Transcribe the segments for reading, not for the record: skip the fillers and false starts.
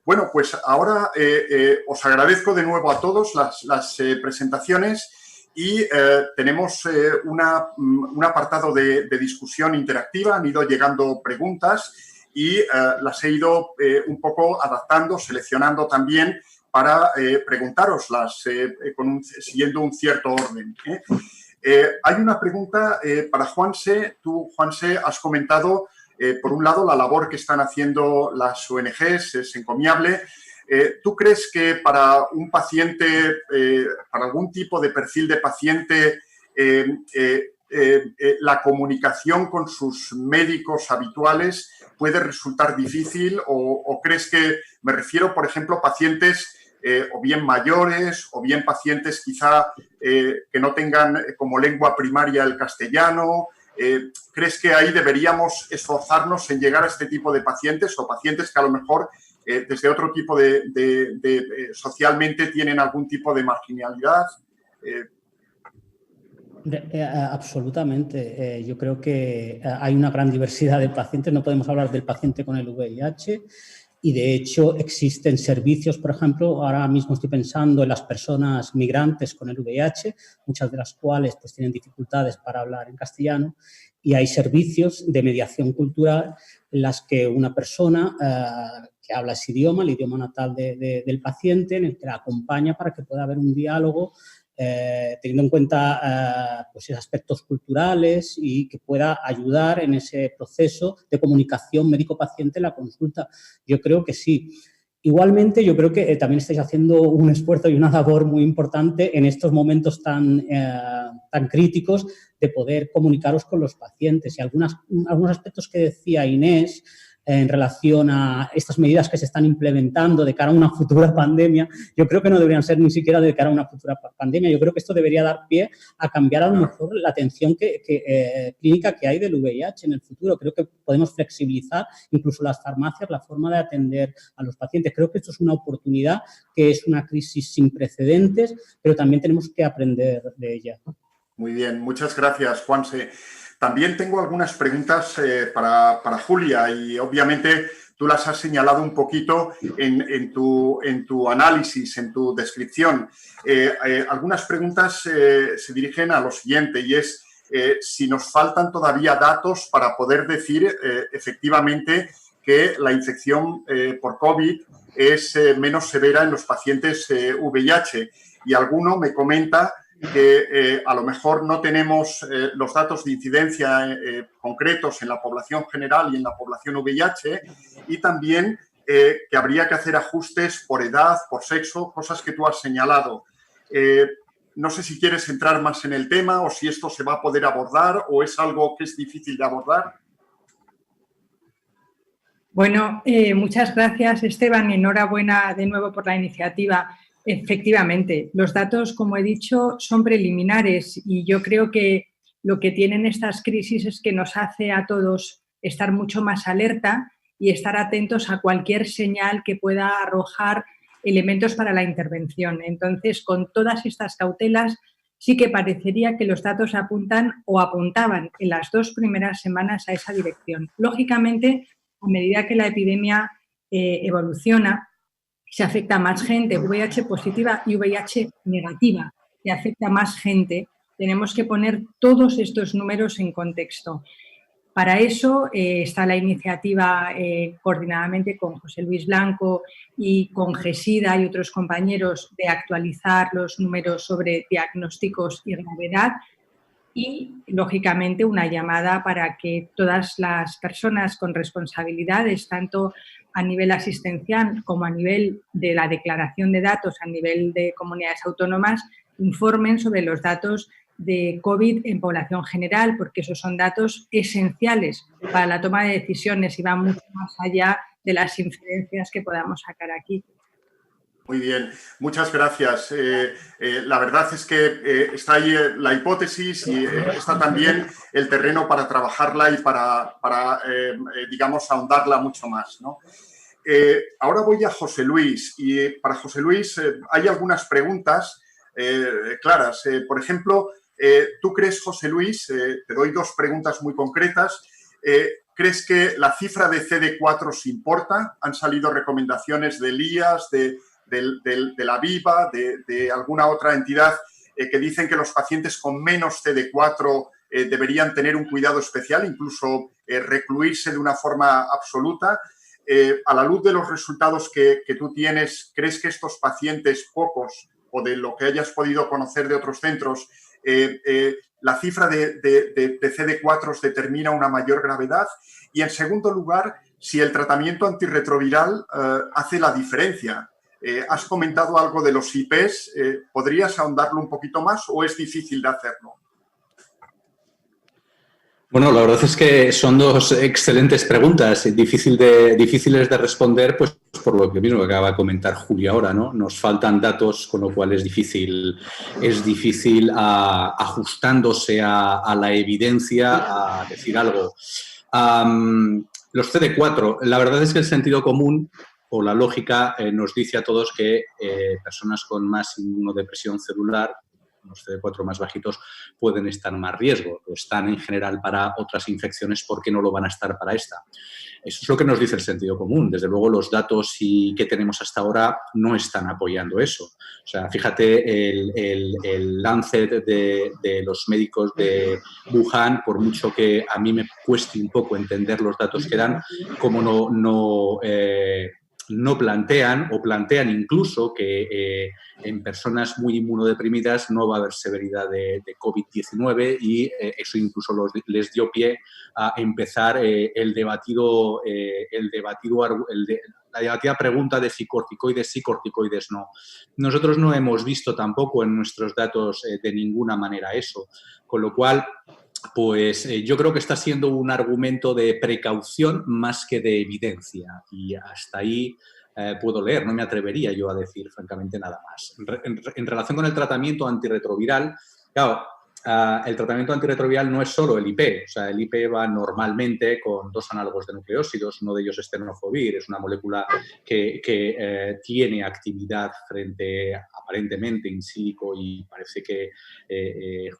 Bueno, pues ahora os agradezco de nuevo a todos las presentaciones y tenemos un apartado de discusión interactiva. Han ido llegando preguntas y las he ido un poco adaptando, seleccionando también para preguntároslas siguiendo un cierto orden. Hay una pregunta para Juanse. Tú, Juanse, has comentado, por un lado, la labor que están haciendo las ONGs, es encomiable. ¿Tú crees que para un paciente, para algún tipo de perfil de paciente, la comunicación con sus médicos habituales puede resultar difícil? ¿O crees que, me refiero, por ejemplo, a pacientes o bien mayores o bien pacientes quizá que no tengan como lengua primaria el castellano? ¿Crees que ahí deberíamos esforzarnos en llegar a este tipo de pacientes o pacientes que a lo mejor desde otro tipo socialmente tienen algún tipo de marginalidad? Absolutamente. Yo creo que hay una gran diversidad de pacientes. No podemos hablar del paciente con el VIH. Y, de hecho, existen servicios, por ejemplo, ahora mismo estoy pensando en las personas migrantes con el VIH, muchas de las cuales pues, tienen dificultades para hablar en castellano, y hay servicios de mediación cultural en las que una persona que habla ese idioma, el idioma natal del paciente, en el que la acompaña para que pueda haber un diálogo teniendo en cuenta pues, aspectos culturales y que pueda ayudar en ese proceso de comunicación médico-paciente en la consulta. Yo creo que sí. Igualmente, yo creo que también estáis haciendo un esfuerzo y una labor muy importante en estos momentos tan críticos de poder comunicaros con los pacientes. Y algunos aspectos que decía Inés en relación a estas medidas que se están implementando de cara a una futura pandemia, yo creo que no deberían ser ni siquiera de cara a una futura pandemia. Yo creo que esto debería dar pie a cambiar a lo mejor la atención clínica que hay del VIH en el futuro. Creo que podemos flexibilizar incluso las farmacias, la forma de atender a los pacientes. Creo que esto es una oportunidad, que es una crisis sin precedentes, pero también tenemos que aprender de ella. Muy bien, muchas gracias, Juanse. También tengo algunas preguntas para Julia y obviamente tú las has señalado un poquito en tu análisis, en tu descripción. Algunas preguntas se dirigen a lo siguiente y es si nos faltan todavía datos para poder decir efectivamente que la infección por COVID es menos severa en los pacientes VIH. Y alguno me comenta que a lo mejor no tenemos los datos de incidencia concretos en la población general y en la población VIH, y también que habría que hacer ajustes por edad, por sexo, cosas que tú has señalado. No sé si quieres entrar más en el tema o si esto se va a poder abordar o es algo que es difícil de abordar. Bueno, muchas gracias, Esteban, y enhorabuena de nuevo por la iniciativa. Efectivamente, los datos, como he dicho, son preliminares y yo creo que lo que tienen estas crisis es que nos hace a todos estar mucho más alerta y estar atentos a cualquier señal que pueda arrojar elementos para la intervención. Entonces, con todas estas cautelas, sí que parecería que los datos apuntan o apuntaban en las 2 primeras semanas a esa dirección. Lógicamente, a medida que la epidemia evoluciona, se afecta a más gente, VIH positiva y VIH negativa, se afecta a más gente. Tenemos que poner todos estos números en contexto. Para eso está la iniciativa coordinadamente con José Luis Blanco y con GESIDA y otros compañeros de actualizar los números sobre diagnósticos y gravedad y, lógicamente, una llamada para que todas las personas con responsabilidades, tanto a nivel asistencial como a nivel de la declaración de datos a nivel de comunidades autónomas, informen sobre los datos de COVID en población general, porque esos son datos esenciales para la toma de decisiones y van mucho más allá de las inferencias que podamos sacar aquí. Muy bien, muchas gracias. La verdad es que está ahí la hipótesis y está también el terreno para trabajarla y para digamos, ahondarla mucho más, ¿no? Ahora voy a José Luis y para José Luis hay algunas preguntas claras. Por ejemplo, ¿tú crees, José Luis, te doy 2 preguntas muy concretas, ¿crees que la cifra de CD4 importa? ¿Han salido recomendaciones del IAS, de la Viva, de alguna otra entidad que dicen que los pacientes con menos CD4 deberían tener un cuidado especial, incluso recluirse de una forma absoluta? A la luz de los resultados que tú tienes, ¿crees que estos pacientes, pocos, o de lo que hayas podido conocer de otros centros, la cifra de CD4 determina una mayor gravedad? Y, en segundo lugar, si el tratamiento antirretroviral hace la diferencia. Has comentado algo de los IPs. ¿Podrías ahondarlo un poquito más o es difícil de hacerlo? Bueno, la verdad es que son dos excelentes preguntas, difíciles de responder, pues por lo que mismo que acaba de comentar Julia ahora, ¿no? Nos faltan datos, con lo cual es difícil ajustándose a la evidencia a decir algo. Los CD4, la verdad es que el sentido común o la lógica nos dice a todos que personas con más inmunodepresión celular, los CD4 más bajitos, pueden estar en más riesgo. Lo están en general para otras infecciones, ¿por qué no lo van a estar para esta? Eso es lo que nos dice el sentido común. Desde luego, los datos que tenemos hasta ahora no están apoyando eso. O sea, fíjate, el Lancet de los médicos de Wuhan, por mucho que a mí me cueste un poco entender los datos que dan, como no plantean o plantean incluso que en personas muy inmunodeprimidas no va a haber severidad de COVID-19 y eso incluso les dio pie a empezar la debatida pregunta de si corticoides sí, corticoides no. Nosotros no hemos visto tampoco en nuestros datos de ninguna manera eso, con lo cual pues yo creo que está siendo un argumento de precaución más que de evidencia y hasta ahí puedo leer, no me atrevería yo a decir francamente nada más. En relación con el tratamiento antirretroviral, claro, el tratamiento antirretroviral no es solo el IP, o sea, el IP va normalmente con dos análogos de nucleósidos, uno de ellos es tenofovir, es una molécula que tiene actividad frente, aparentemente, in silico y parece que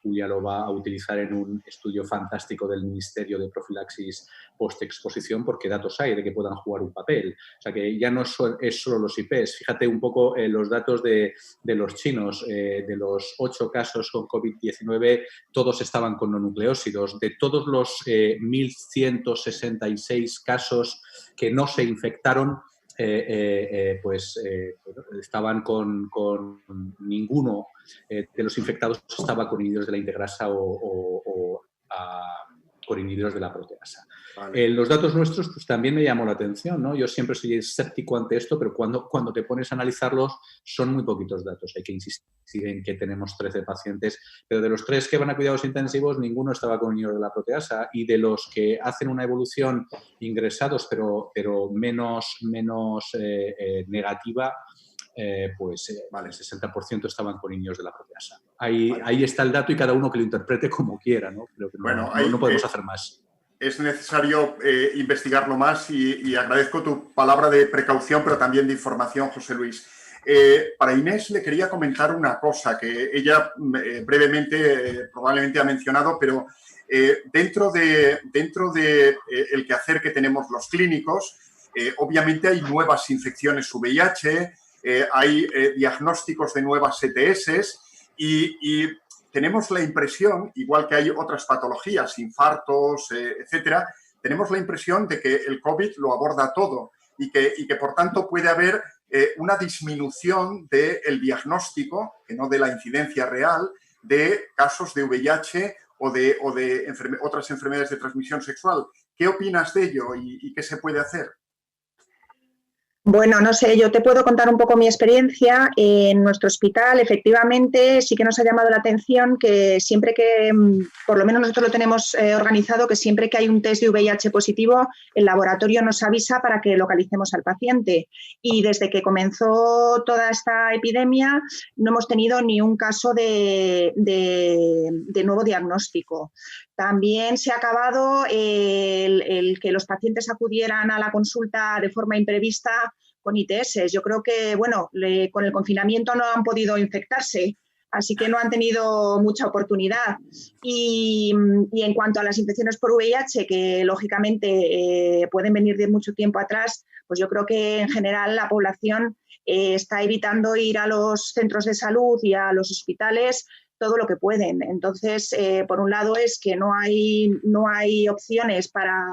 Julia lo va a utilizar en un estudio fantástico del Ministerio de Profilaxis Postexposición porque datos hay de que puedan jugar un papel. O sea, que ya no es solo los IPs. Fíjate un poco los datos de los chinos, de los 8 casos con COVID-19, todos estaban con no nucleósidos. De todos los 1.166 casos que no se infectaron, estaban con ninguno de los infectados estaba con inhibidores de la integrasa o con inhibidores de la proteasa. Vale. Los datos nuestros pues, también me llamó la atención, ¿no? Yo siempre soy escéptico ante esto, pero cuando te pones a analizarlos son muy poquitos datos. Hay que insistir en que tenemos 13 pacientes, pero de los 3 que van a cuidados intensivos, ninguno estaba con inhibidor de la proteasa y de los que hacen una evolución ingresados, pero menos negativa, vale, el 60% estaban con inhibidores de la proteasa. Ahí está el dato y cada uno que lo interprete como quiera, ¿no? Creo que no podemos hacer más. Es necesario investigarlo más y agradezco tu palabra de precaución, pero también de información, José Luis. Para Inés le quería comentar una cosa que ella brevemente probablemente ha mencionado, pero dentro de el quehacer que tenemos los clínicos, obviamente hay nuevas infecciones VIH, hay diagnósticos de nuevas ETS y tenemos la impresión, igual que hay otras patologías, infartos, etcétera, tenemos la impresión de que el COVID lo aborda todo y que por tanto puede haber una disminución del diagnóstico, que no de la incidencia real, de casos de VIH o de otras enfermedades de transmisión sexual. ¿Qué opinas de ello y qué se puede hacer? Bueno, no sé, yo te puedo contar un poco mi experiencia. En nuestro hospital, efectivamente, sí que nos ha llamado la atención que siempre que, por lo menos nosotros lo tenemos organizado, que siempre que hay un test de VIH positivo, el laboratorio nos avisa para que localicemos al paciente. Y desde que comenzó toda esta epidemia, no hemos tenido ni un caso de nuevo diagnóstico. También se ha acabado el que los pacientes acudieran a la consulta de forma imprevista con ITS. Yo creo que, bueno, con el confinamiento no han podido infectarse, así que no han tenido mucha oportunidad. Y en cuanto a las infecciones por VIH, que lógicamente pueden venir de mucho tiempo atrás, pues yo creo que en general la población está evitando ir a los centros de salud y a los hospitales todo lo que pueden. Entonces, por un lado es que no hay opciones para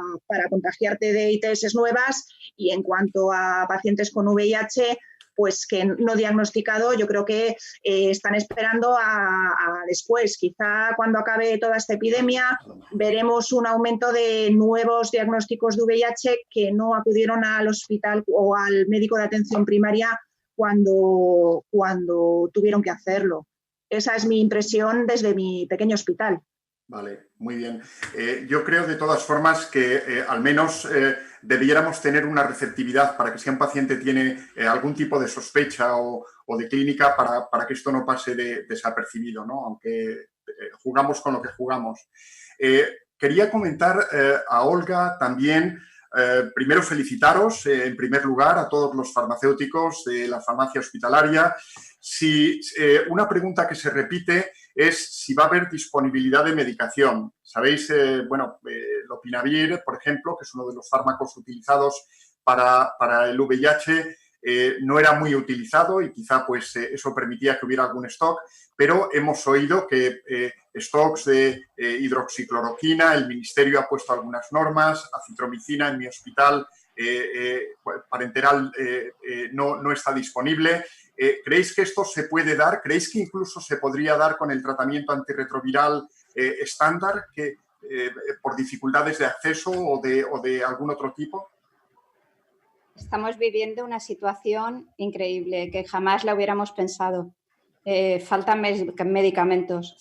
contagiarte de ITS nuevas, y en cuanto a pacientes con VIH, pues que no diagnosticado, yo creo que están esperando a después. Quizá cuando acabe toda esta epidemia veremos un aumento de nuevos diagnósticos de VIH que no acudieron al hospital o al médico de atención primaria cuando tuvieron que hacerlo. Esa es mi impresión desde mi pequeño hospital. Vale, muy bien. Yo creo de todas formas que al menos debiéramos tener una receptividad para que si un paciente tiene algún tipo de sospecha o de clínica para que esto no pase desapercibido, ¿no? Aunque jugamos con lo que jugamos. Quería comentar a Olga también, primero felicitaros en primer lugar a todos los farmacéuticos de la farmacia hospitalaria. Una pregunta que se repite es si va a haber disponibilidad de medicación. Sabéis, Lopinavir, por ejemplo, que es uno de los fármacos utilizados para el VIH, no era muy utilizado y quizá pues eso permitía que hubiera algún stock, pero hemos oído que stocks de hidroxicloroquina, el Ministerio ha puesto algunas normas, acitromicina en mi hospital parenteral no está disponible. ¿Creéis que esto se puede dar? ¿Creéis que incluso se podría dar con el tratamiento antirretroviral estándar por dificultades de acceso o de algún otro tipo? Estamos viviendo una situación increíble que jamás la hubiéramos pensado. Faltan medicamentos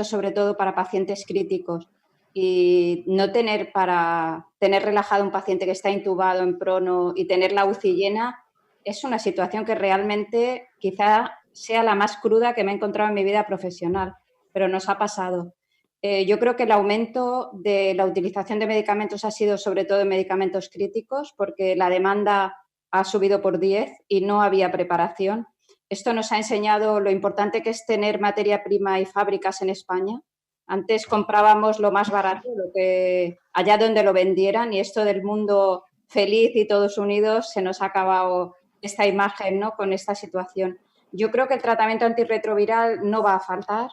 sobre todo para pacientes críticos, y no tener para tener relajado a un paciente que está intubado en prono y tener la UCI llena es una situación que realmente quizá sea la más cruda que me he encontrado en mi vida profesional, pero nos ha pasado. Yo creo que el aumento de la utilización de medicamentos ha sido sobre todo en medicamentos críticos, porque la demanda ha subido por 10 y no había preparación. Esto nos ha enseñado lo importante que es tener materia prima y fábricas en España. Antes comprábamos lo más barato, allá donde lo vendieran, y esto del mundo feliz y todos unidos, se nos ha acabado esta imagen, ¿no?, con esta situación. Yo creo que el tratamiento antirretroviral no va a faltar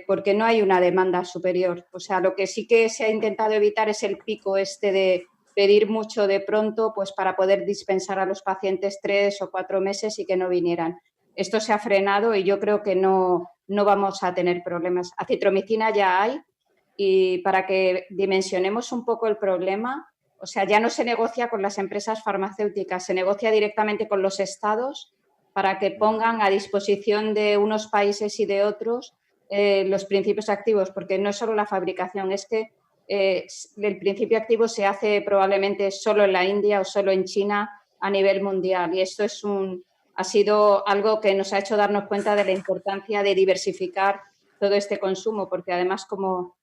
porque no hay una demanda superior. O sea, lo que sí que se ha intentado evitar es el pico de pedir mucho de pronto, pues para poder dispensar a los pacientes 3 o 4 meses y que no vinieran. Esto se ha frenado y yo creo que no vamos a tener problemas. Acitromicina ya hay, y para que dimensionemos un poco el problema, o sea, ya no se negocia con las empresas farmacéuticas, se negocia directamente con los estados para que pongan a disposición de unos países y de otros los principios activos, porque no es solo la fabricación, es que el principio activo se hace probablemente solo en la India o solo en China a nivel mundial, y esto ha sido algo que nos ha hecho darnos cuenta de la importancia de diversificar todo este consumo, porque además como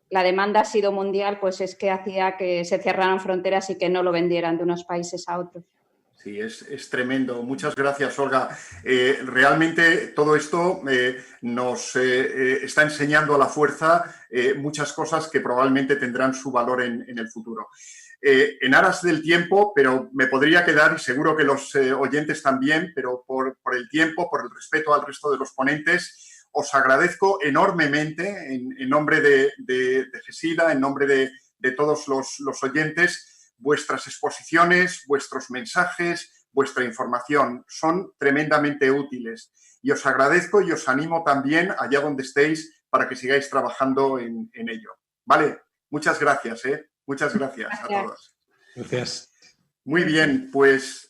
la demanda ha sido mundial, pues es que hacía que se cerraran fronteras y que no lo vendieran de unos países a otros. Sí, es tremendo. Muchas gracias, Olga. Realmente todo esto nos está enseñando a la fuerza muchas cosas que probablemente tendrán su valor en el futuro. En aras del tiempo, pero me podría quedar, y seguro que los oyentes también, pero por el tiempo, por el respeto al resto de los ponentes, os agradezco enormemente en nombre de GESIDA, en nombre de todos los oyentes, vuestras exposiciones, vuestros mensajes, vuestra información. Son tremendamente útiles y os agradezco y os animo también allá donde estéis para que sigáis trabajando en ello. ¿Vale? Muchas gracias, Muchas gracias a todos. Gracias. Muy bien, pues